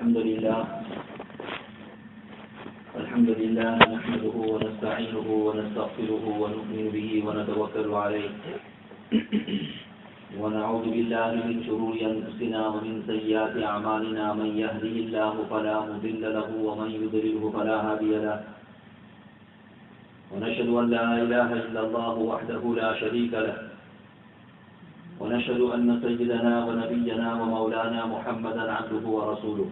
الحمد لله نحمده ونستعينه ونستغفره ونؤمن به ونتوكل عليه ونعوذ بالله من شرور أنفسنا ومن سيئات أعمالنا من يهده الله فلا مضل له ومن يضلله فلا هادي له ونشهد أن لا إله إلا الله وحده لا شريك له ونشهد أن سيدنا ونبينا ومولانا محمدا عبده ورسوله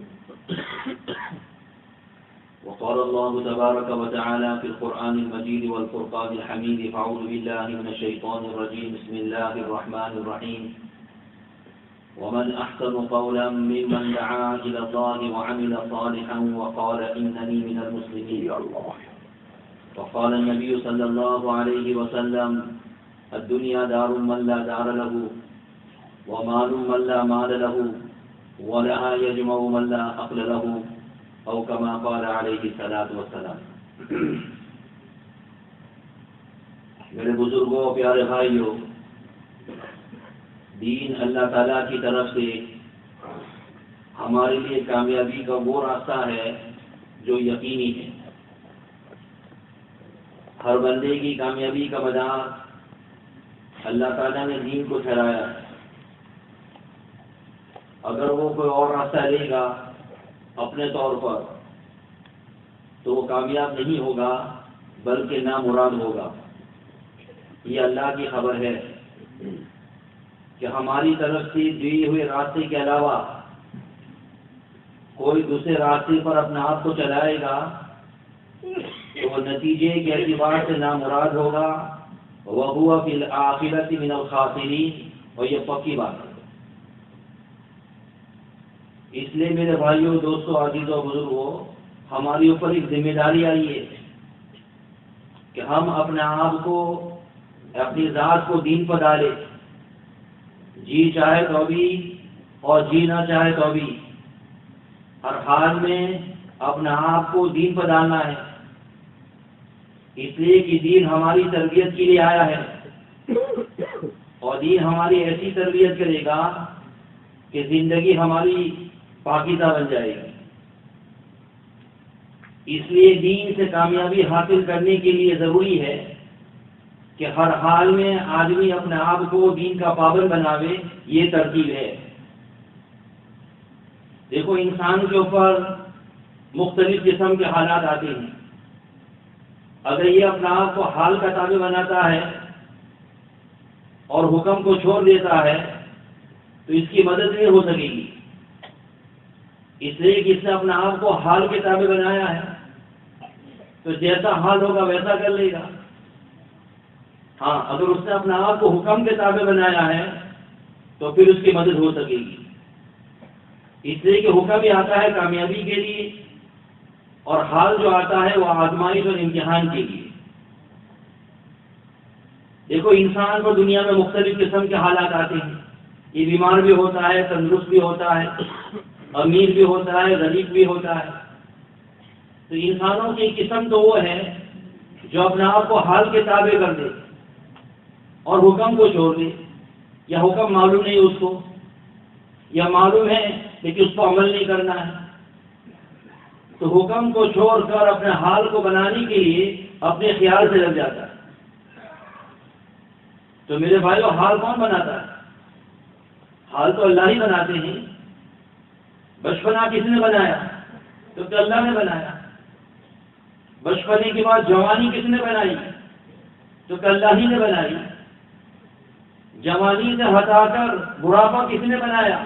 وقال الله تبارك وتعالى في القرآن المجيد والفرقان الحميد فأعوذ بالله من الشيطان الرجيم بسم الله الرحمن الرحيم ومن أحسن قولا ممن دعا إلى الله وعمل صالحا وقال إنني من المسلمين وقال النبي صلى الله عليه وسلم الدنيا دار من لا دار له ومال من لا مال له ولها يجمع من لا عقل له او كما قال علیہ الصلوۃ والسلام۔ میرے بزرگوں، پیارے بھائیوں، دین اللہ تعالیٰ کی طرف سے ہمارے لیے کامیابی کا وہ راستہ ہے جو یقینی ہے۔ ہر بندے کی کامیابی کا مدار اللہ تعالیٰ نے دین کو ٹھہرایا ہے۔ اگر وہ کوئی اور راستہ لے گا اپنے طور پر تو وہ کامیاب نہیں ہوگا بلکہ نامراد ہوگا۔ یہ اللہ کی خبر ہے کہ ہماری طرف سے دیے ہوئے راستے کے علاوہ کوئی دوسرے راستے پر اپنے آپ کو چلائے گا تو وہ نتیجے کے اعتبار سے نامراد ہوگا، وَهُوَ فِي الْآخِرَةِ مِنَ الْخَاسِرِينَ، اور یہ پکی بات ہے۔ اس لیے میرے بھائیوں، دوستوں، عزیزوں، بزرگوں، ہماری اوپر ایک ذمہ داری آئی ہے کہ ہم اپنے آپ کو، اپنی ذات کو دین پر ڈالیں، جی چاہے تو بھی اور جی نہ چاہے تو بھی، ہر حال میں اپنے آپ کو دین پر ڈالنا ہے۔ اس لیے کہ دین ہماری تربیت کے لیے آیا ہے اور دین ہماری ایسی تربیت کرے گا کہ زندگی ہماری پاکیزہ بن جائے گی۔ اس لیے دین سے کامیابی حاصل کرنے کے لیے ضروری ہے کہ ہر حال میں آدمی اپنے آپ کو دین کا پابند بناوے۔ یہ ترتیب ہے۔ دیکھو، انسان کے اوپر مختلف قسم کے حالات آتے ہیں۔ اگر یہ اپنے آپ کو حال کا تابع بناتا ہے اور حکم کو چھوڑ دیتا ہے تو اس کی مدد نہیں ہو سکے گی، اس لیے کہ اس نے اپنے آپ کو حال کے تابع بنایا ہے تو جیسا حال ہوگا ویسا کر لے گا۔ ہاں، اگر اس نے اپنے آپ کو حکم کے تابع بنایا ہے تو پھر اس کی مدد ہو سکے گی۔ اس لیے کہ حکم ہی آتا ہے کامیابی کے لیے اور حال جو آتا ہے وہ آزمائش اور امتحان کے لیے۔ دیکھو، انسان کو دنیا میں مختلف قسم کے حالات آتے ہیں۔ یہ بیمار بھی ہوتا ہے، تندرست بھی ہوتا ہے، امیر بھی ہوتا ہے، غریب بھی ہوتا ہے۔ تو انسانوں کی قسم تو وہ ہے جو اپنے آپ کو حال کے تابع کر دے اور حکم کو چھوڑ دے، یا حکم معلوم نہیں اس کو، یا معلوم ہے لیکن اس کو عمل نہیں کرنا ہے، تو حکم کو چھوڑ کر اپنے حال کو بنانے کے لیے اپنے خیال سے لگ جاتا ہے۔ تو میرے بھائیو، حال کون بناتا ہے؟ حال تو اللہ ہی بناتے ہیں۔ بچپنا کس نے بنایا؟ تو کہ اللہ نے بنایا۔ بچپنے کے بعد جوانی کس نے بنائی؟ تو کہ اللہ ہی نے بنائی۔ جوانی سے ہٹا کر بڑھاپا کس نے بنایا؟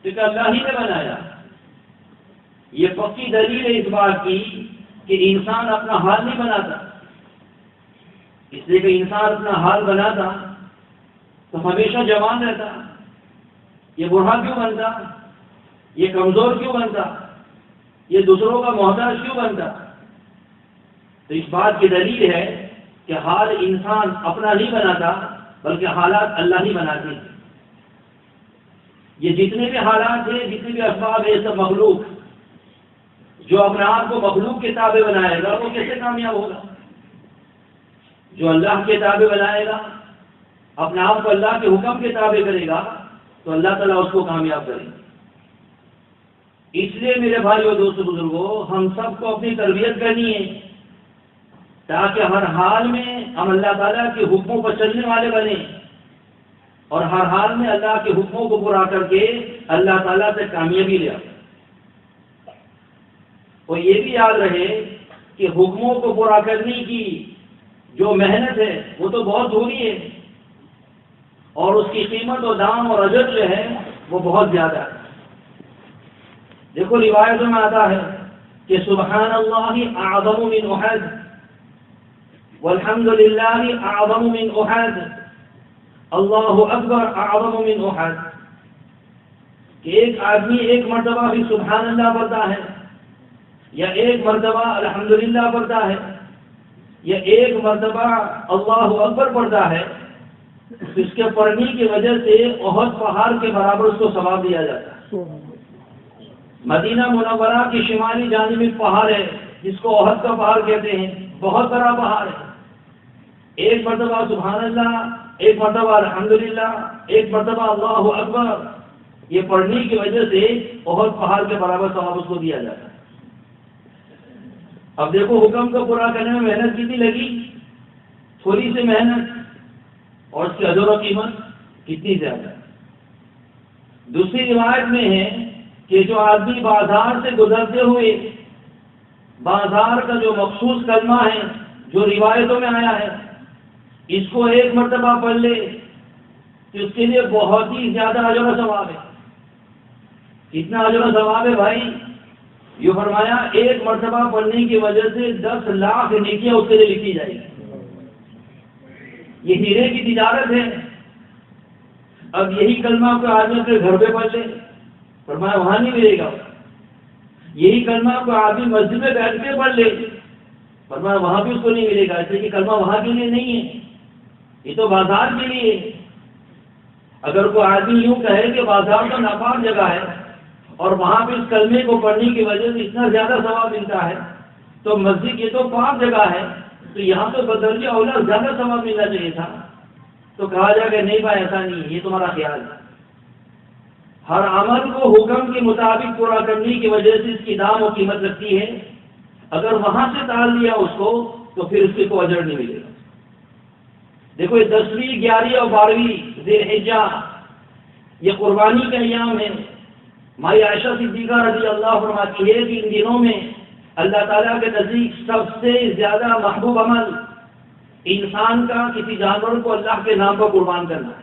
تو کہ اللہ ہی نے بنایا۔ یہ پکی دلیل ہے اس بات کی کہ انسان اپنا حال نہیں بناتا۔ اس لیے کہ انسان اپنا حال بناتا تو ہمیشہ جوان رہتا، یہ بوڑھا کیوں بنتا؟ یہ کمزور کیوں بنتا؟ یہ دوسروں کا محتاج کیوں بنتا؟ تو اس بات کی دلیل ہے کہ حال انسان اپنا نہیں بناتا بلکہ حالات اللہ ہی بناتے ہیں۔ یہ جتنے بھی حالات ہیں، جتنے بھی اسباب ہیں، سب مخلوق۔ جو اپنے آپ کو مخلوق کے تابع بنائے گا وہ کیسے کامیاب ہوگا؟ جو اللہ کے تابع بنائے گا، اپنے آپ کو اللہ کے حکم کے تابع کرے گا تو اللہ تعالیٰ اس کو کامیاب کرے گا۔ اس لیے میرے بھائیوں دوستوں بزرگوں، ہم سب کو اپنی تربیت کرنی ہے تاکہ ہر حال میں ہم اللہ تعالیٰ کے حکموں پر چلنے والے بنیں اور ہر حال میں اللہ کے حکموں کو پورا کر کے اللہ تعالیٰ سے کامیابی لے آئیں۔ اور یہ بھی یاد رہے کہ حکموں کو پورا کرنے کی جو محنت ہے وہ تو بہت تھوڑی ہے، اور اس کی قیمت اور دام اور اجر جو ہے وہ بہت زیادہ ہے۔ دیکھو روایتوں میں آتا ہے کہ سبحان اللہ اعظم من احد والحمد للہ اعظم من احد اللہ اکبر اعظم من احد، کہ ایک آدمی ایک مرتبہ بھی سبحان اللہ پڑھتا ہے، یا ایک مرتبہ الحمدللہ پڑھتا ہے، یا ایک مرتبہ اللہ اکبر پڑھتا ہے، اس کے پڑھنے کی وجہ سے احد پہاڑ کے برابر اس کو ثواب دیا جاتا ہے۔ مدینہ منورہ کی شمالی جانب ایک پہاڑ ہے جس کو احد کا پہاڑ کہتے ہیں، بہت بڑا پہاڑ ہے۔ ایک مرتبہ سبحان اللہ، ایک مرتبہ الحمدللہ، ایک مرتبہ اللہ اکبر، یہ پڑھنے کی وجہ سے احد پہاڑ کے برابر ثواب اس کو دیا جاتا ہے۔ اب دیکھو حکم کو پورا کرنے میں محنت کتنی لگی، تھوڑی سی محنت، اور اس کی اجر و قیمت کتنی زیادہ ہے۔ دوسری روایت میں ہے کہ جو آدمی بازار سے گزرتے ہوئے بازار کا جو مخصوص کلمہ ہے جو روایتوں میں آیا ہے، اس کو ایک مرتبہ پڑھ لے تو اس کے لیے بہت ہی زیادہ اجر و ثواب ہے۔ کتنا اجر و ثواب ہے بھائی؟ یہ فرمایا ایک مرتبہ پڑھنے کی وجہ سے 10 لاکھ نیکیاں اس کے لیے لکھی جائے گی۔ یہ ہیرے کی تجارت ہے۔ اب یہی کلمہ کو آدمی اپنے گھر پہ پڑھ لے، فرمایا وہاں نہیں ملے گا۔ یہی کلمہ کو آدمی مسجد میں بیٹھ کے پڑھ لے، فرمایا وہاں بھی اس کو نہیں ملے گا، اس لیے کہ کلمہ وہاں کے لیے نہیں ہے، یہ تو بازار کے لیے ہے۔ اگر کوئی آدمی یوں کہے کہ بازار تو ناپاک جگہ ہے اور وہاں پہ اس کلمے کو پڑھنے کی وجہ سے اتنا زیادہ ثواب ملتا ہے، تو مسجد یہ تو پاک جگہ ہے، تو یہاں تو بدرجہ اولا زیادہ ثواب ملنا چاہیے تھا۔ تو کہا جائے کہ نہیں بھائی ایسا نہیں ہے، یہ تمہارا خیال ہے۔ ہر عمل کو حکم کے مطابق پورا کرنے کی وجہ سے اس کی دام و قیمت رکھتی ہے۔ اگر وہاں سے ٹال دیا اس کو تو پھر اس کے کو اجر نہیں ملے گا۔ دیکھو یہ 10ویں 11ویں اور 12ویں ذی الحجہ یہ قربانی کا ایام ہے۔ مائی عائشہ صدیقہ رضی اللہ فرماتی ہے کہ ان دنوں میں اللہ تعالیٰ کے نزدیک سب سے زیادہ محبوب عمل انسان کا کسی جانور کو اللہ کے نام پر قربان کرنا ہے۔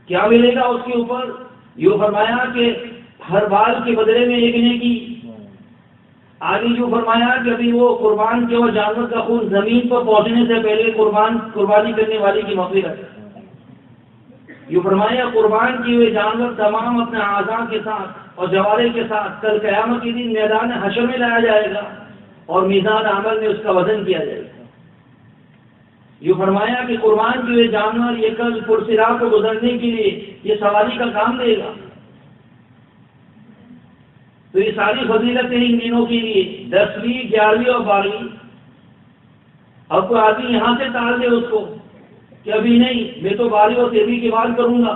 کیا ملے گا اس کے اوپر؟ یہ فرمایا کہ ہر بال کے بدلے میں ایک نیکی۔ آگے جو فرمایا کہ ابھی وہ قربان کے وہ جانور کا خون زمین پر پہنچنے سے پہلے قربانی کرنے والے کی مغفرت۔ یہ فرمایا قربان کیے ہوئے جانور تمام اپنے اعضاء کے ساتھ اور جوارے کے ساتھ کل قیامت کے دن میدان حشر میں لایا جائے گا اور میزان عمل میں اس کا وزن کیا جائے گا۔ یہ فرمایا کہ قربان کیے ہوئے جانور یہ کل پرصراط کو گزرنے کے لیے یہ سواری کا کام دے گا۔ تو یہ ساری فضیلتیں ان دنوں کے لیے 10ویں 11ویں اور 12ویں۔ اب کوئی آدمی یہاں سے ٹال دے اس کو کہ ابھی نہیں میں تو 12ویں اور 13ویں کی بات کروں گا،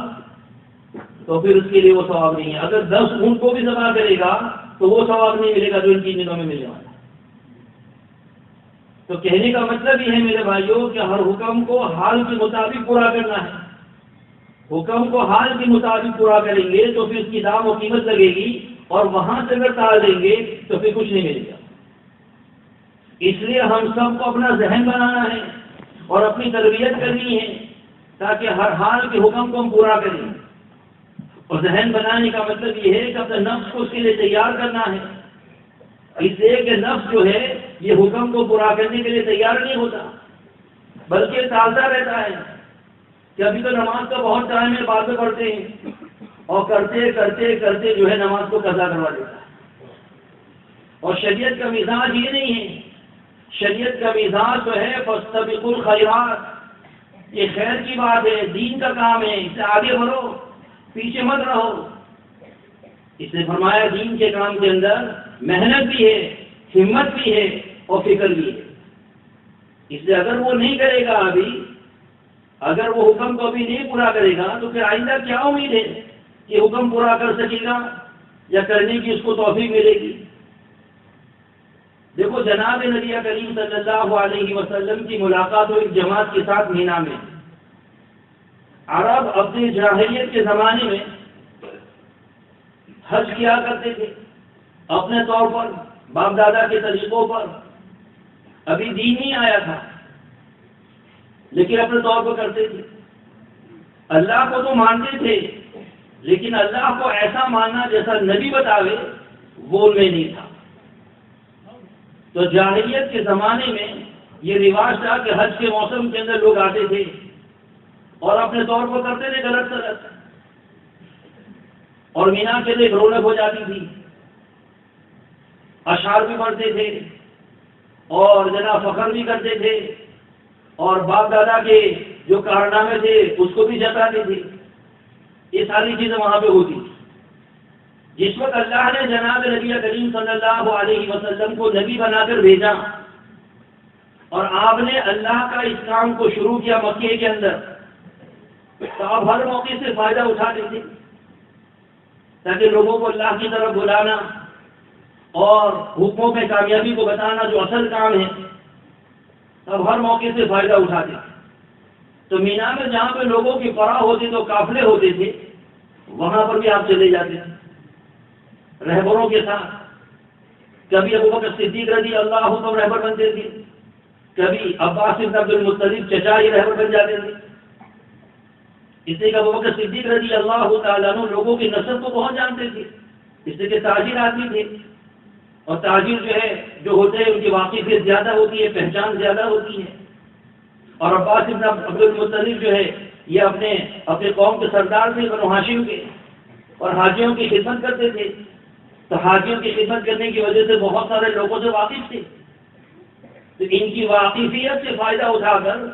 تو پھر اس کے لیے وہ ثواب نہیں ہے۔ اگر 10 اونٹ کو بھی ذبح کرے گا تو وہ ثواب نہیں ملے گا جو ان 3 دنوں میں ملنے والا۔ تو کہنے کا مطلب یہ ہے میرے بھائیوں کہ ہر حکم کو حال کے مطابق پورا کرنا ہے۔ حکم کو حال کے مطابق پورا کریں گے تو پھر اس کی دام و قیمت لگے گی، اور وہاں سے اگر ٹال دیں گے تو پھر کچھ نہیں ملے گا۔ اس لیے ہم سب کو اپنا ذہن بنانا ہے اور اپنی تربیت کرنی ہے تاکہ ہر حال کے حکم کو ہم پورا کریں۔ اور ذہن بنانے کا مطلب یہ ہے کہ اپنے نفس کو اس کے لیے تیار کرنا ہے، اس لیے کہ نفس جو ہے یہ حکم کو پورا کرنے کے لیے تیار نہیں ہوتا، بلکہ ٹالتا رہتا ہے کہ ابھی تو نماز کا بہت ٹائم ہے، بعد میں پڑھتے ہیں، اور کرتے کرتے کرتے جو ہے نماز کو قضا کروا دیتا ہے۔ اور شریعت کا مزاج یہ نہیں ہے، شریعت کا مزاج تو ہے فاستبقوا الخیرات، یہ خیر کی بات ہے، دین کا کام ہے، اس سے آگے بڑھو، پیچھے مت رہو۔ اس نے فرمایا دین کے کام کے اندر محنت بھی ہے، ہمت بھی ہے اور فکر بھی ہے۔ اس لیے اگر وہ نہیں کرے گا ابھی، اگر وہ حکم کو ابھی نہیں پورا کرے گا تو پھر آئندہ کیا امید ہے کہ حکم پورا کر سکے گا؟ یا کرنے کی اس کو توفیق ملے گی؟ دیکھو جناب نبی کریم صلی اللہ علیہ وسلم کی ملاقات ایک جماعت کے ساتھ مینا میں. عرب اپنی جاہلیت کے زمانے میں حج کیا کرتے تھے اپنے طور پر، باپ دادا کے طریقوں پر. ابھی دین نہیں آیا تھا لیکن اپنے طور پر کرتے تھے. اللہ کو تو مانتے تھے لیکن اللہ کو ایسا ماننا جیسا نبی بتاوے وہ ان میں نہیں تھا. تو جاہلیت کے زمانے میں یہ رواج تھا کہ حج کے موسم کے اندر لوگ آتے تھے اور اپنے طور پر کرتے تھے غلط غلط، اور مینا کے لیے رونق ہو جاتی تھی. اشعار بھی پڑھتے تھے اور جناب فخر بھی کرتے تھے اور باپ دادا کے جو کارنامے تھے اس کو بھی جتاتے تھے. یہ ساری چیزیں وہاں پہ ہوتی تھی. جس وقت اللہ نے جناب نبی کریم صلی اللہ علیہ وسلم کو نبی بنا کر بھیجا اور آپ نے اللہ کا اس کام کو شروع کیا مکے کے اندر، تو آپ ہر موقع سے فائدہ اٹھاتے تھے تاکہ لوگوں کو اللہ کی طرف بلانا اور حکموں میں کامیابی کو بتانا جو اصل کام ہے، تب ہر موقع سے فائدہ اٹھاتے تھے. تو مینا میں جہاں پہ لوگوں کی پڑاؤ ہوتی تو قافلے ہوتے تھے، وہاں پر بھی آپ چلے جاتے تھے رہبروں کے ساتھ. کبھی ابو بکر صدیق رضی اللہ عنہ رہبر بنتے تھے، کبھی عباس بن عبد المطلب چچا ہی رہبر بن جاتے تھے. اس لیے کہ ابو بکر صدیق رضی اللہ تعالیٰ عنہ لوگوں کی نسل کو بہت جانتے تھے، اس لیے کہ تاجر آدمی تھے اور تاجر جو ہوتے ہیں ان کی واقفیت زیادہ ہوتی ہے، پہچان زیادہ ہوتی ہے. اور عباس بن عبد المطلب یہ اپنے قوم کے سردار تھے بنو ہاشم کے، اور حاجیوں کی خدمت کرتے تھے. تو حاجیوں کی خدمت کرنے کی وجہ سے بہت سارے لوگوں سے واقف تھے. تو ان کی واقفیت سے فائدہ اٹھا کر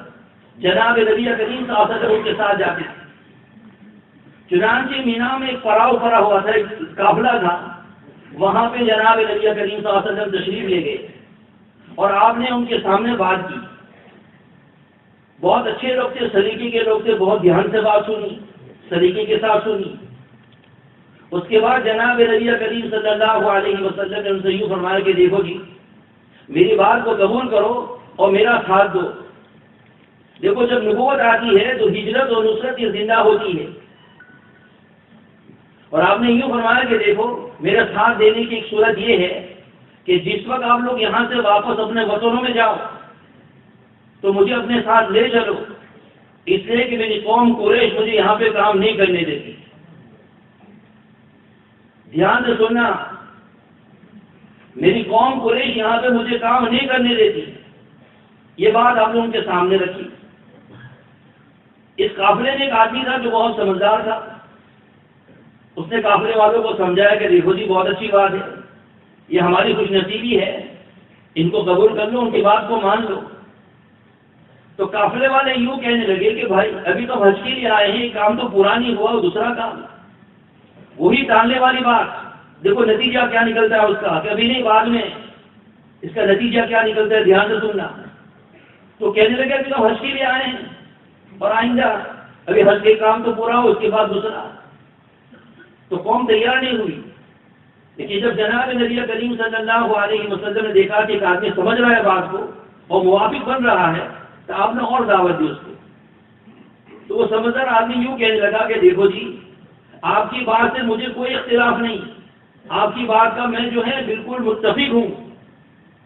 جناب نبی کریم صلی اللہ علیہ وسلم ان کے ساتھ جاتے تھے. چنانچہ مینا میں ایک پڑاؤ پڑا ہوا تھا، ایک قافلہ تھا، وہاں پہ جناب نبی کریم صلی اللہ علیہ وسلم تشریف لے گئے اور آپ نے ان کے سامنے بات کی. بہت اچھے لوگ تھے، سلیقے کے لوگ تھے، بہت دھیان سے بات سنی، سلیقے کے ساتھ سنی. اس کے بعد جناب نبی کریم صلی اللہ علیہ وسلم نے ان سے یوں فرمایا کہ دیکھو جی، میری بات کو قبول کرو اور میرا ساتھ دو. دیکھو جب نبوت آتی ہے تو ہجرت اور نصرت یہ زندہ ہوتی ہے، اور آپ نے یوں فرمایا کہ دیکھو میرا ساتھ دینے کی ایک صورت یہ ہے کہ جس وقت آپ لوگ یہاں سے واپس اپنے وطنوں میں جاؤ تو مجھے اپنے ساتھ لے چلو، اس لیے کہ میری قوم قریش مجھے یہاں پہ کام نہیں کرنے دیتی. دھیان سے سننا، میری قوم قریش یہاں پہ مجھے کام نہیں کرنے دیتی. یہ بات آپ نے ان کے سامنے رکھی. اس قافلے میں ایک آدمی تھا جو بہت سمجھدار تھا. اس نے قافلے والوں کو سمجھایا کہ دیکھو جی بہت اچھی بات ہے، یہ ہماری خوش نصیبی ہے، ان کو قبول کر لو، ان کی بات کو مان لو. تو قافلے والے یوں کہنے لگے کہ بھائی ابھی تو حج کے لیے آئے ہیں، کام تو پورا نہیں ہوا، دوسرا کام. وہی ٹالنے والی بات. دیکھو نتیجہ کیا نکلتا ہے اس کا، کہ ابھی نہیں بعد میں. اس کا نتیجہ کیا نکلتا ہے دھیان سے سننا. تو کہنے لگے ابھی تو حج کے لیے آئے ہیں اور آئندہ ابھی حج کے کام تو پورا ہو، اس کے بعد دوسرا. تو قوم تیار نہیں ہوئی. لیکن جب جناب نبی کریم صلی اللہ علیہ وسلم نے دیکھا کہ ایک آدمی سمجھ رہا ہے بات کو اور موافق بن رہا ہے تو آپ نے اور دعوت دی اس کو. تو وہ سمجھدار آدمی یوں کہنے لگا کہ دیکھو جی آپ کی بات سے مجھے کوئی اختلاف نہیں، آپ کی بات کا میں جو ہے بالکل متفق ہوں،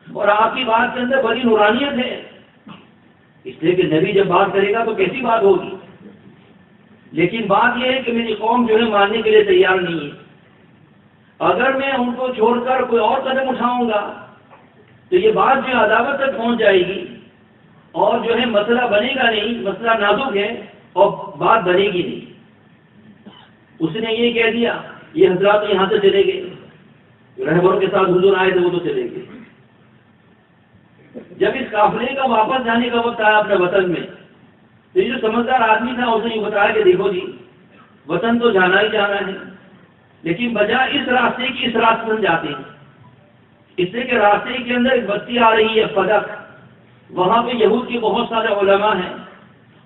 اور آپ کی بات کے اندر بڑی نورانیت ہے. اس لیے کہ نبی جب بات کرے گا تو کیسی بات ہوگی. لیکن بات یہ ہے کہ میری قوم جو ہے ماننے کے لیے تیار نہیں ہے. اگر میں ان کو چھوڑ کر کوئی اور قدم اٹھاؤں گا تو یہ بات جو عداوت تک پہنچ جائے گی اور جو ہے مسئلہ بنے گا نہیں، مسئلہ نازک ہے اور بات بنے گی نہیں. اس نے یہ کہہ دیا. یہ حضرات تو یہاں سے چلے گئے، رہبروں کے ساتھ حضور آئے تھے وہ تو چلے گئے. جب اس قافلے کا واپس جانے کا وقت آیا اپنے وطن میں تو یہ جو سمجھدار آدمی تھا اس نے یہ بتایا کہ دیکھو جی وطن تو جانا ہی جانا ہے، لیکن بجائے اس راستے کی اس راستے میں جاتے ہیں. اس لیے کہ راستے کے اندر ایک بستی آ رہی ہے فدق، وہاں پہ یہود کے بہت سارے علماء ہیں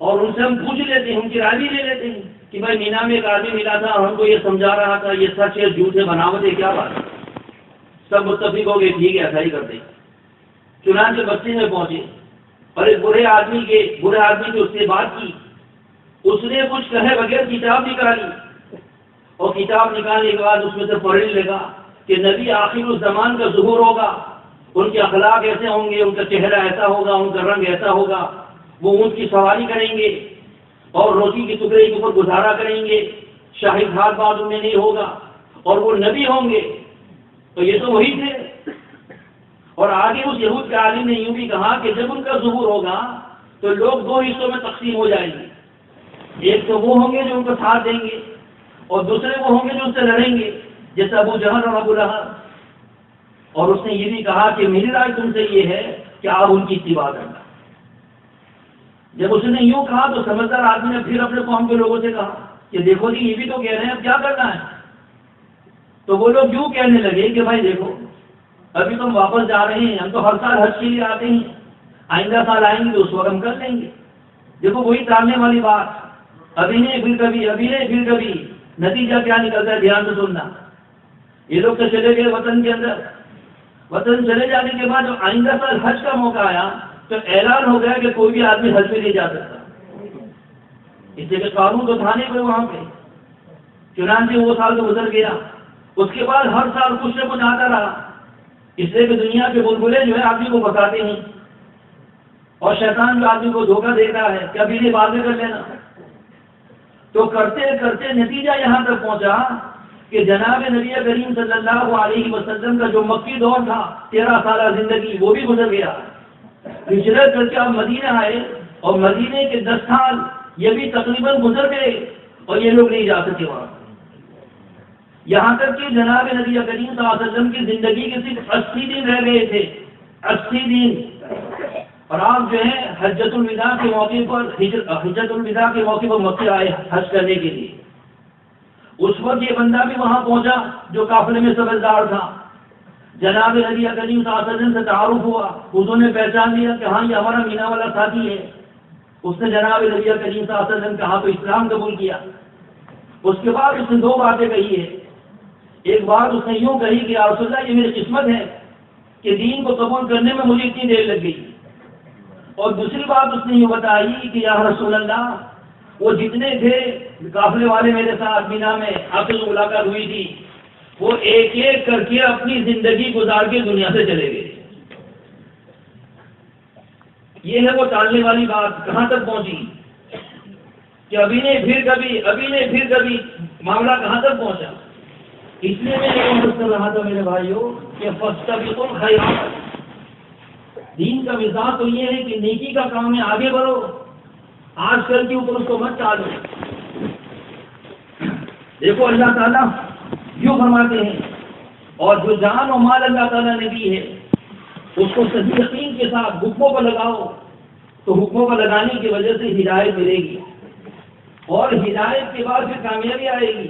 اور ان سے ہم پوچھ لیتے ہیں، ان کی رائے بھی لے لیتے ہیں کہ بھائی مینا میں ایک آدمی ملا تھا اور ہم کو یہ سمجھا رہا تھا یہ سچ ہے جھوٹ ہے بناوٹ ہے، کیا بات ہے؟ سب متفق ہو گئے ٹھیک ہے ایسا ہی کرتے۔ چنانچہ بستی میں پہنچے اور ایک برے آدمی کے اس سے بات کی، اس نے کچھ کہے بغیر کتاب نکالی، اور کتاب نکالنے کے بعد اس میں سے پڑھنے لگا کہ نبی آخر الزمان کا ظہور ہوگا، ان کے اخلاق ایسے ہوں گے، ان کا چہرہ ایسا ہوگا، ان کا رنگ ایسا ہوگا، وہ اونٹ کی سواری کریں گے اور روٹی کے ٹکڑے کے اوپر گزارا کریں گے، شاہی ہاتھ بازو میں نہیں ہوگا، اور وہ نبی ہوں گے۔ تو یہ تو وہی تھے۔ اور آگے اس یہود کے عالم نے یوں بھی کہا کہ جب ان کا ظہور ہوگا تو لوگ دو حصوں میں تقسیم ہو جائیں گے، ایک تو وہ ہوں گے جو ان کا ساتھ دیں گے، اور دوسرے وہ ہوں گے جو ان سے لڑیں گے، جیسے ابو جہل اور ابو لہب۔ اور اس نے یہ بھی کہا کہ میری رائے تم سے یہ ہے کہ آپ ان کی اتباع کرنا۔ جب اس نے یوں کہا تو سمجھدار آدمی نے پھر اپنے قوم کے لوگوں سے کہا کہ دیکھو جی یہ بھی تو کہہ رہے ہیں اب کیا کرنا ہے؟ تو وہ لوگ یوں کہنے لگے کہ بھائی دیکھو ابھی تو ہم واپس جا رہے ہیں، ہم تو ہر سال حج کے لیے آتے ہیں، آئندہ سال آئیں گے تو اس وقت ہم کر لیں گے۔ دیکھو وہی ٹالنے والی بات، ابھی نہیں پھر کبھی، ابھی نہیں پھر کبھی، نتیجہ کیا نکلتا ہے دھیان سے سننا۔ یہ لوگ تو چلے گئے وطن کے اندر، وطن چلے جانے کے بعد جو آئندہ سال حج کا موقع آیا تو اعلان ہو گیا کہ کوئی بھی آدمی حج میں نہیں جا سکتا، اس لیے کہ قانون تو تھا نہیں کوئی وہاں پہ۔ چنانچہ وہ سال تو گزر گیا، اس کے بعد ہر سال کچھ نہ کچھ آتا رہا، اس لیے کہ دنیا کے بلبلے جو ہے آدمی کو بتاتے ہیں، اور شیطان جو آدمی کو دھوکہ دیتا ہے کہ ابھی یہ باتیں کر لینا۔ تو کرتے کرتے نتیجہ یہاں تک پہنچا کہ جناب نبی کریم صلی اللہ علیہ وسلم کا جو مکی دور تھا 13 سالہ زندگی وہ بھی گزر گیا، ہجرت کر کے آپ مدینہ آئے اور مدینے کے 10 سال یہ بھی تقریباً گزر گئے اور یہ لوگ نہیں جا سکے وہاں، یہاں تک کہ جناب نبی کریم صلی اللہ علیہ وسلم کی زندگی کے صرف 80 دن رہ گئے تھے، 80 دن، اور آپ جو ہے حجۃ الوداع کے موقع پر حجۃ الوداع کے موقع پر مکہ آئے حج کرنے کے لیے۔ اس وقت یہ بندہ بھی وہاں پہنچا جو قافلے میں سبزدار تھا، جناب نبی کریم صلی اللہ علیہ وسلم سے تعارف ہوا، انہوں نے پہچان لیا کہ ہاں یہ ہمارا مینا والا ساتھی ہے۔ اس نے جناب نبی کریم صلی اللہ علیہ وسلم کہا تو اسلام قبول کیا۔ اس کے بعد اس نے 2 باتیں کہی ہے، ایک بات اس نے یوں کہی کہ یا رسول اللہ یہ میری قسمت ہے کہ دین کو قبول کرنے میں مجھے اتنی دیر لگ گئی، اور دوسری بات اس نے یہ بتائی کہ یا رسول اللہ وہ جتنے تھے قافلے والے میرے ساتھ مینا میں آپ سے ملاقات ہوئی تھی وہ ایک ایک کر کے اپنی زندگی گزار کے دنیا سے چلے گئے۔ یہ ہے وہ ٹالنے والی بات کہاں تک پہنچی کہ ابھی نہیں پھر کبھی، ابھی نہیں پھر کبھی، معاملہ کہاں تک پہنچا۔ اس لیے میں یہ کر رہا تھا میرے بھائیوں کہ فاستبقوا الخیرات، دین کا مزاج تو یہ ہے کہ نیکی کا کام میں آگے بڑھو، آج کل کے اوپر اس کو مت ٹالو۔ دیکھو اللہ تعالیٰ یوں فرماتے ہیں، اور جو جان و مال اللہ تعالیٰ نے دی ہے اس کو صحیح یقین کے ساتھ حکموں پر لگاؤ، تو حکموں پر لگانے کی وجہ سے ہدایت ملے گی، اور ہدایت کے بعد پھر کامیابی آئے گی۔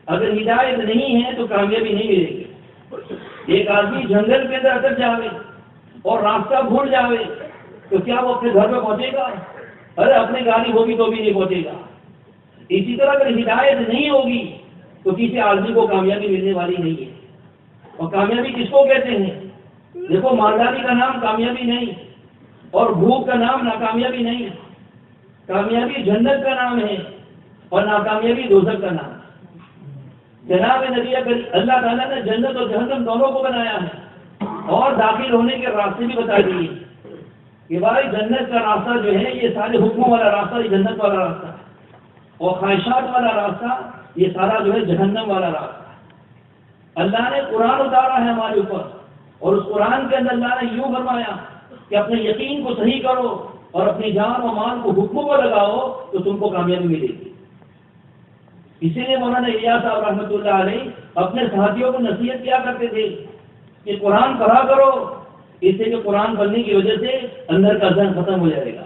اگر ہدایت نہیں ہے تو کامیابی نہیں ملے گی۔ ایک آدمی جنگل کے اندر اٹک جاوے اور راستہ بھول جاوے تو کیا وہ اپنے گھر میں پہنچے گا؟ ارے اپنی گاڑی ہوگی تو بھی نہیں پہنچے گا۔ اسی طرح اگر ہدایت نہیں ہوگی تو کسی آدمی کو کامیابی ملنے والی نہیں ہے۔ اور کامیابی کس کو کہتے ہیں؟ دیکھو مالداری کا نام کامیابی نہیں، اور بھوک کا نام ناکامیابی نہیں، کامیابی جنت کا نام ہے اور ناکامیابی دوزخ کا نام ہے۔ جناب نبی اللہ تعالیٰ نے جنت اور جہنم دونوں کو بنایا ہے اور داخل ہونے کے راستے بھی بتا دیے کہ بھائی جنت کا راستہ جو ہے یہ سارے حکموں والا راستہ، یہ جنت والا راستہ ہے، اور خواہشات والا راستہ یہ سارا جو ہے جہنم والا راستہ ہے۔ اللہ نے قرآن اتارا ہے ہمارے اوپر، اور اس قرآن کے اندر اللہ نے یوں فرمایا کہ اپنے یقین کو صحیح کرو اور اپنی جان و مال کو حکموں پر لگاؤ تو تم کو کامیابی ملے گی۔ اسی لیے مولانا الیاس صاحب رحمۃ اللہ علیہ اپنے ساتھیوں کو نصیحت کیا کرتے تھے کہ قرآن پڑھا کرو، اس سے کہ قرآن پڑھنے کی وجہ سے اندر کا ذہن ختم ہو جائے گا۔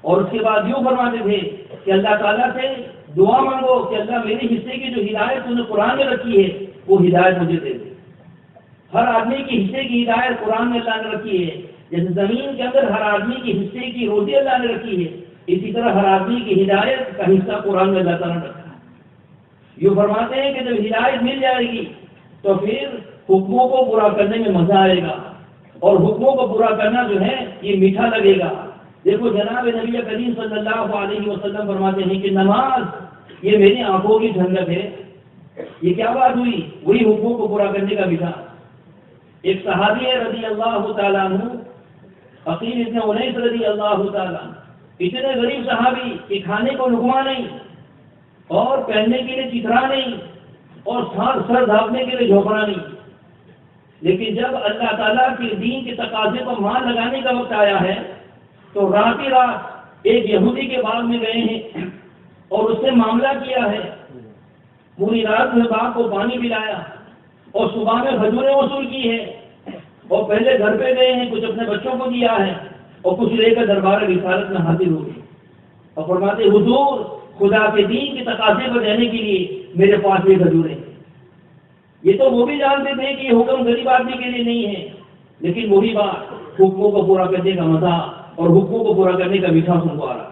اور اس کے بعد یوں فرماتے تھے کہ اللہ تعالیٰ سے دعا مانگو کہ اللہ میرے حصے کی جو ہدایت تم نے قرآن میں رکھی ہے وہ ہدایت مجھے دے دے۔ ہر آدمی کی حصے کی ہدایت قرآن میں اللہ نے رکھی ہے، جیسے زمین کے اندر ہر آدمی کی حصے کی روزی اللہ نے رکھی ہے، اسی طرح ہر آدمی کی ہدایت کا حصہ قرآن میں اللہ تعالیٰ نے رکھا ہے۔ یوں فرماتے ہیں کہ جب ہدایت مل جائے گی تو پھر حکموں کو پورا کرنے میں مزہ آئے گا، اور حکموں کو پورا کرنا جو ہے یہ میٹھا لگے گا۔ دیکھو جناب نبی کریم صلی اللہ علیہ وسلم فرماتے ہیں کہ نماز یہ میری آنکھوں کی ٹھنڈک ہے۔ یہ کیا بات ہوئی؟ وہی حکموں کو پورا کرنے کا میٹھا۔ ایک صحابی ہے رضی اللہ تعالیٰ عنہ، عقیل ابن انیس رضی اللہ تعالیٰ عنہ، اتنے غریب صحابی کہ کھانے کو لقمہ نہیں، اور پہننے کے لیے چترا نہیں، اور سر ڈھانپنے کے لیے جھوپڑا نہیں، لیکن جب اللہ تعالیٰ کے دین کے تقاضے پر مان لگانے کا وقت آیا ہے تو رات ہی رات ایک یہودی کے باغ میں گئے ہیں اور اس سے معاملہ کیا ہے۔ پوری رات میں باغ کو پانی پلایا اور صبح میں کھجوریں وصول کی ہے، اور پہلے گھر پہ گئے ہیں، کچھ اپنے بچوں کو دیا ہے اور کچھ لے کر دربار رسالت میں حاضر ہو گئے اور فرماتے حضور خدا کے دین کے تقاضے پر دینے کے لیے میرے پاس یہ کھجوریں ہیں۔ یہ تو وہ بھی جانتے تھے کہ یہ حکم غریب آدمی کے لیے نہیں ہے، لیکن وہی بات حکموں کو پورا کرنے کا مزہ اور حکموں کو پورا کرنے کا میٹھا سن کو آ رہا۔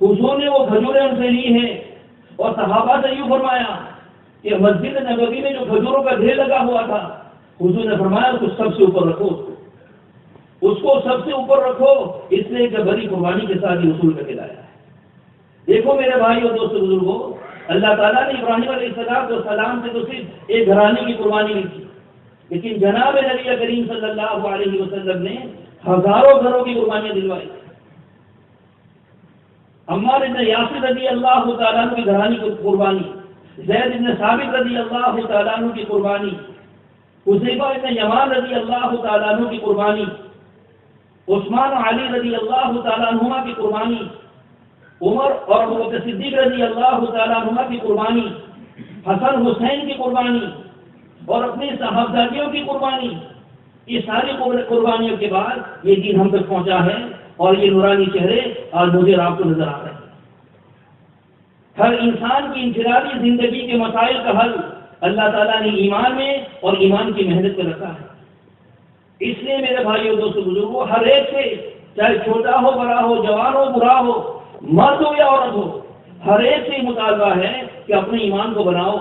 حضور نے وہ کھجوریں ان سے لی ہیں اور صحابہ سے یوں فرمایا کہ مسجد نبوی میں جو کھجوروں کا ڈھیر لگا ہوا تھا، حضور نے فرمایا اس کو سب سے اوپر رکھو، اس کو سب سے اوپر رکھو، اس لیے کہ بڑی قربانی کے ساتھ یہ وصول کر کے لایا ہے۔ دیکھو میرے بھائی اور دوستوں بزرگوں، اللہ تعالیٰ نے ابراہیم علیہ السلام سے تو صرف ایک گھرانے کی قربانی لی تھی، لیکن جناب نبی کریم صلی اللہ علیہ وسلم نے ہزاروں گھروں کی قربانیاں دلوائی۔ عمار بن یاسر رضی اللہ تعالیٰ عنہ کی گھرانی کی قربانی، زید بن ثابت رضی اللہ تعالیٰ عنہ کی قربانی، حذیفہ بن یمان رضی اللہ تعالیٰ عنہ کی قربانی، عثمان علی رضی اللہ تعالیٰ عنہما کی قربانی، عمر اور ابوبکر صدیق رضی اللہ تعالیٰ عنہما کی قربانی، حسن حسین کی قربانی اور اپنی صاحبزادیوں کی قربانی، یہ ساری قربانیوں کے بعد یہ دین ہم تک پہنچا ہے اور یہ نورانی چہرے اور مجھے آپ کو نظر آ رہے ہیں۔ ہر انسان کی انفرادی زندگی کے مسائل کا حل اللہ تعالیٰ نے ایمان میں اور ایمان کی محنت میں رکھا ہے۔ اس لیے میرے بھائیوں دوستوں بزرگوں، ہر ایک سے چاہے چھوٹا ہو بڑا ہو، جوان ہو برا ہو، مرد ہو یا عورت ہو، ہر ایک سے مطالبہ ہے کہ اپنے ایمان کو بناؤ،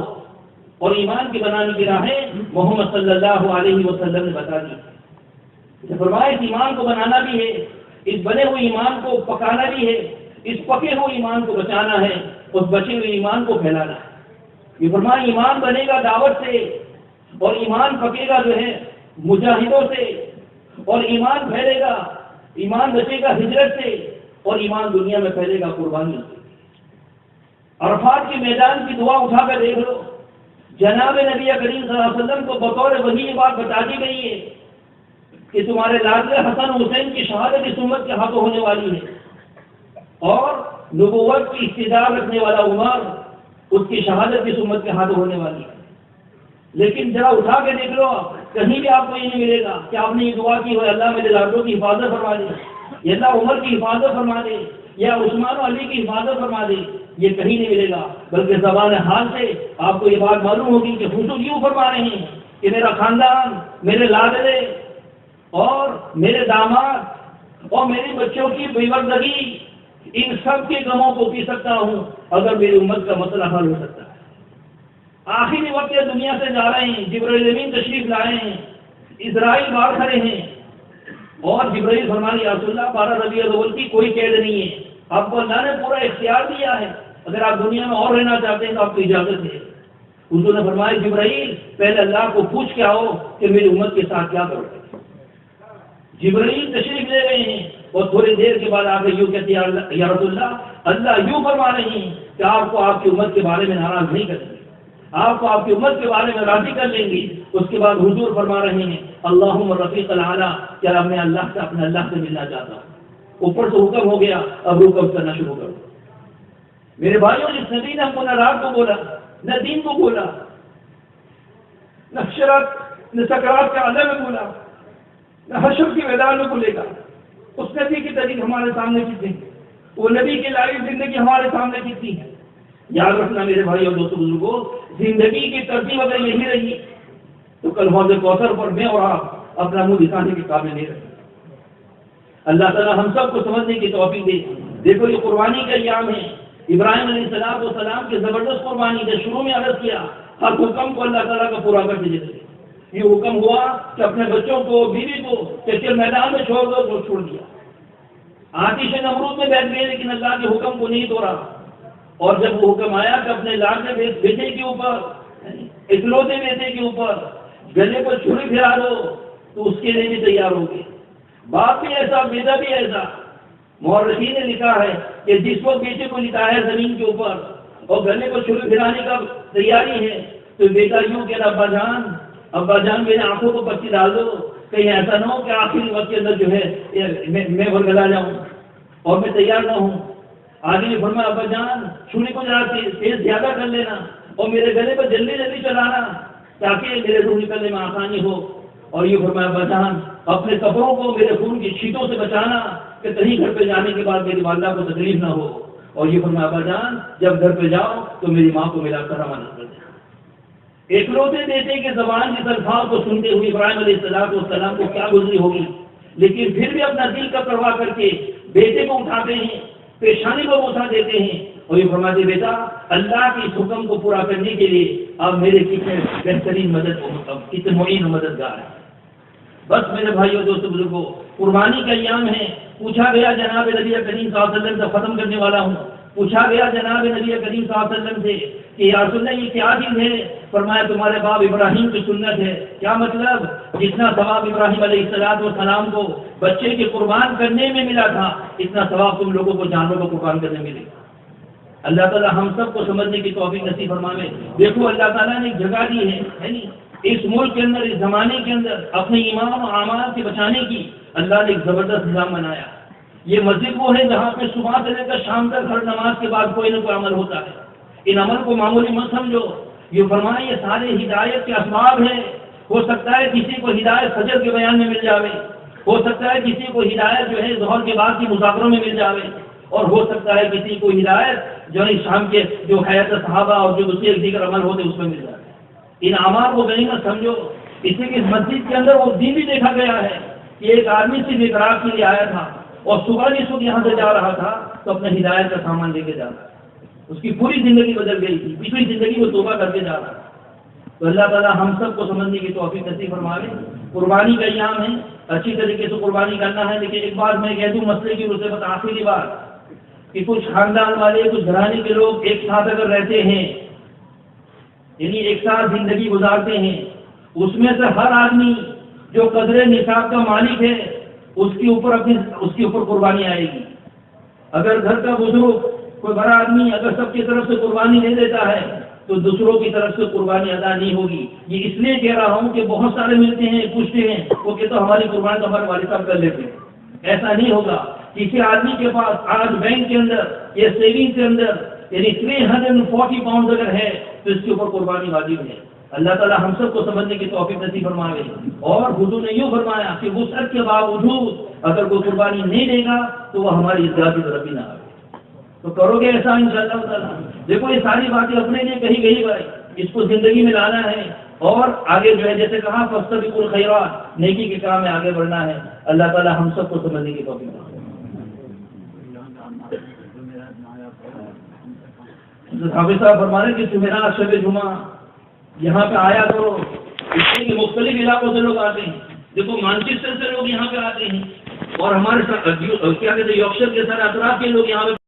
اور ایمان کی بنانے کی راہیں محمد صلی اللہ علیہ وسلم نے بتا دی۔ فرمایا اس ایمان کو بنانا بھی ہے، اس بنے ہوئے ایمان کو پکانا بھی ہے، اس پکے ہوئے ایمان کو بچانا ہے، اس بچے ہوئے ایمان کو پھیلانا ہے۔ یہ فرمایا ایمان بنے گا دعوت سے، اور ایمان پکے گا جو ہے مجاہدوں سے، اور ایمان پھیلے گا، ایمان بچے گا ہجرت سے، اور ایمان دنیا میں پھیلے گا قربانی سے۔ عرفات کے میدان کی دعا اٹھا کر دیکھ لو، جناب نبی کریم صلی اللہ علیہ وسلم کو بطور وحی یہ بات بتا دی گئی ہے کہ تمہارے لاڈلے حسن حسین کی شہادت اس امت کے ہاتھوں ہونے والی ہے، اور نبوت کی استدعا رکھنے والا عمر اس کی شہادت اس امت کے ہاتھوں ہونے والی ہے۔ لیکن ذرا اٹھا کے دیکھ لو، کہیں بھی آپ کو یہ نہیں ملے گا کہ آپ نے یہ دعا کی ہو اللہ میرے لاڈلوں کی حفاظت فرما دے، یا اللہ عمر کی حفاظت فرما دے، یا عثمان و علی کی حفاظت فرما دے، یہ کہیں نہیں ملے گا۔ بلکہ زبان حال سے آپ کو یہ بات معلوم ہوگی کہ حضور یوں فرما رہے ہیں کہ میرا خاندان، میرے لاڈلے اور میرے داماد اور میرے بچوں کی بیوردگی، ان سب کے غموں کو پی سکتا ہوں اگر میری امت کا مسئلہ حل ہو سکتا ہے۔ آخری وقت یہ دنیا سے جا رہے ہیں، جبرائیل امین تشریف لائے ہیں، اسرائیل باہر کھڑے ہیں، اور جبرائیل فرمانے یا رسول اللہ 12 ربیع الاول کی کوئی قید نہیں ہے، آپ کو اللہ نے پورا اختیار دیا ہے، اگر آپ دنیا میں اور رہنا چاہتے ہیں تو آپ کو اجازت ہے۔ حضور نے فرمایا جبرائیل پہلے اللہ کو پوچھ کے آؤ کہ میری امت کے ساتھ کیا کرو۔ جبرائیل تشریف لے رہے ہیں اور تھوڑی دیر کے بعد آپ یوں کہتے ہیں یا رسول اللہ یوں فرما رہے ہیں کہ آپ کو آپ کی امت کے بارے میں ناراض نہیں کریں گے، آپ کو آپ کی امت کے بارے میں راضی کر لیں گے۔ اس کے بعد حضور فرما رہے ہیں اللہم رفیق الاعلیٰ، کیا میں اللہ سے اپنے اللہ سے ملنا چاہتا ہوں۔ اوپر سے حکم ہو گیا، اب رکو کرنا شروع کرو۔ میرے بھائیوں، جس نبی نے ہم کو نہ رات کو بولا، نہ دین کو بولا، نہ شرط نہ سکرات کا عالم میں بولا، نہ حشر کی میدان میں بولے گا، اس نبی کی طریق ہمارے سامنے کتنی ہے، وہ نبی کی لائف زندگی ہمارے سامنے کتنی ہے۔ یاد رکھنا میرے بھائی اور دوستوں بزرگوں، زندگی کی ترتیب اگر یہی رہی تو کل حوض کوثر پر میں اور آپ اپنا منہ دکھانے کے قابل نہیں رہیں۔ اللہ تعالیٰ ہم سب کو سمجھنے کی توفیق دے، دیکھو یہ قربانی کا ایام ہے. ابراہیم علیہ السلام کی زبردست قربانی نے شروع میں عرض کیا ہر حکم کو اللہ تعالیٰ کا پورا کر دیجیے. یہ حکم ہوا کہ اپنے بچوں کو بیوی کو کسی میدان میں چھوڑ دو تو چھوڑ دیا. آتش نمرود میں بیٹھ گئے لیکن اللہ کے حکم کو نہیں توڑا. اور جب وہ حکم آیا کہ اپنے لاڈلے بیٹے کے اوپر اکلوتے بیٹے کے اوپر گلے پر چھری پھرا دو تو اس کے لیے بھی تیار ہو گئے. باپ بھی ایسا بیٹا بھی ایسا. مورخین نے لکھا ہے کہ جس وقت بیٹے کو لٹایا زمین کے اوپر اور گلے کو چھری پھرانے کا تیاری ہے تو بیٹا یوں کہ ابا جان میرے آنکھوں کو پٹی ڈال دو کہیں ایسا نہ ہو کہ آخری وقت کے اندر جو ہے میں ورگلا جاؤں اور میں تیار نہ ہوں. آگے نے فرمایا ابا جان چھری کو ذرا تیز زیادہ کر لینا اور میرے گلے پر جلدی جلدی چلانا تاکہ میرے روح نکلنے میں آسانی ہو. اور یہ فرمایا ابا جان اپنے کپڑوں کو میرے خون کی چھینٹوں سے بچانا کہ کہیں گھر پہ جانے کے بعد میری والدہ کو تکلیف نہ ہو. اور یہ فرمایا ابا جان جب گھر پہ جاؤ تو میری ماں کو ملا کر روانہ کر دینا. ایکلوتے بیٹے کے زبان کے الفاظ کو سنتے ہوئے ابراہیم علیہ السلام کو کیا گزری ہوگی، لیکن پھر بھی اپنا دل کا پرواہ کر کے بیٹے کو اٹھاتے ہیں، پیشانی کو بوسہ دیتے ہیں اور یہ فرماتے بیٹا اللہ کے اس حکم کو پورا کرنے کے لیے آپ میرے کتنے بہترین کتنے معین مددگار ہیں. بس میرے بھائیوں دوستوں بزرگوں قربانی کا ایام ہے. پوچھا گیا جناب نبی کریم صلی اللہ علیہ وسلم سے ختم کرنے والا ہوں. پوچھا گیا جناب نبی کریم صلی اللہ علیہ وسلم سے کہ یا رسول اللہ یہ کیا چیز ہے؟ فرمایا تمہارے باپ ابراہیم کی سنت ہے. کیا مطلب؟ جتنا ثواب ابراہیم علیہ السلام کو بچے کے قربان کرنے میں ملا تھا اتنا ثواب تم لوگوں کو جانوروں کو قربان کرنے میں ملے گا. اللہ تعالیٰ ہم سب کو سمجھنے کی توفیق نصیب فرمائے. دیکھو اللہ تعالیٰ نے ایک جگہ دی ہے اس ملک کے اندر اس زمانے کے اندر اپنے ایمان و اعمال سے بچانے کی اللہ نے ایک زبردست نظام بنایا. یہ مسجد وہ ہے جہاں پہ صبح سے لے کر شام تک ہر نماز کے بعد کوئی نہ کوئی عمل ہوتا ہے. ان عمل کو معمولی مت سمجھو. یہ فرمایا یہ سارے ہدایت کے اسباب ہیں. ہو سکتا ہے کسی کو ہدایت فجر کے بیان میں مل جاوے، ہو سکتا ہے کسی کو ہدایت جو ہے ظہر کے بعد کی مذاکروں میں مل جاوے، اور ہو سکتا ہے کسی کو ہدایت جو ہے شام کے جو حیات صحابہ اور جو دوسرے دیگر عمل ہوتے اس میں مل جاتے. ان اعمال کو غنیمت سمجھو. اسی کے مسجد کے اندر وہ دن بھی دیکھا گیا ہے کہ ایک آدمی سے اقرار کے لیے آیا تھا اور صبح جس وقت یہاں سے جا رہا تھا تو اپنے ہدایت کا سامان لے کے جا رہا تھا. اس کی پوری زندگی بدل گئی تھی، پچھلی زندگی وہ توبہ کر کے جا رہا تھا. تو اللہ تعالیٰ ہم سب کو سمجھنے کی توفیق نصیب فرمائے. قربانی کا ایام ہے، اچھی طریقے سے قربانی کرنا ہے. لیکن ایک بات میں کہہ دوں مسئلے کی مصیبت آخری بات کہ کچھ خاندان والے کچھ گھرانے کے لوگ ایک ساتھ اگر رہتے ہیں یعنی ایک ساتھ زندگی گزارتے ہیں اس میں سے ہر آدمی جو قدر نصاب کا مالک ہے اس کے اوپر قربانی آئے گی. اگر گھر کا بزرگ کوئی بڑا آدمی اگر سب کی طرف سے قربانی نہیں دیتا ہے تو دوسروں کی طرف سے قربانی ادا نہیں ہوگی. یہ اس لیے کہہ رہا ہوں کہ بہت سارے ملتے ہیں پوچھتے ہیں وہ کہتے ہماری قربانی تو ہمارے والد صاحب کر لیتے ہیں. ایسا نہیں ہوگا. کسی آدمی کے پاس آج بینک کے اندر یا سیونگ کے اندر یعنی 340 پاؤنڈ اگر ہے تو اس کے اوپر قربانی واجب ہے. اللہ تعالیٰ ہم سب کو سمجھنے کی توفیق نصیب فرمائے. اور حضور نے یوں فرمایا کہ وسعت کے باوجود اگر کوئی قربانی نہیں دے گا تو وہ ہماری عزت کی طرف ہی نہ آئے. تو کرو گے ایسا انشاءاللہ تعالیٰ. دیکھو یہ ساری باتیں اپنے لیے کہی گئی بھائی، اس کو زندگی میں لانا ہے اور آگے جو ہے جیسے کہا فاستبقوا الخیرات نیکی کے کام میں آگے بڑھنا ہے. اللہ تعالیٰ ہم سب کو سمجھنے کی توفیق دے. حافظ صاحب فرما رہے کہ جمعرات شب جمعہ یہاں پہ آیا کرو. اس لیے کہ مختلف علاقوں سے لوگ آتے ہیں. دیکھو مانچسٹر سے لوگ یہاں پہ آتے ہیں اور ہمارے کیا کہتے ہیں یارکشائر کے سارے اطراف کے لوگ یہاں پہ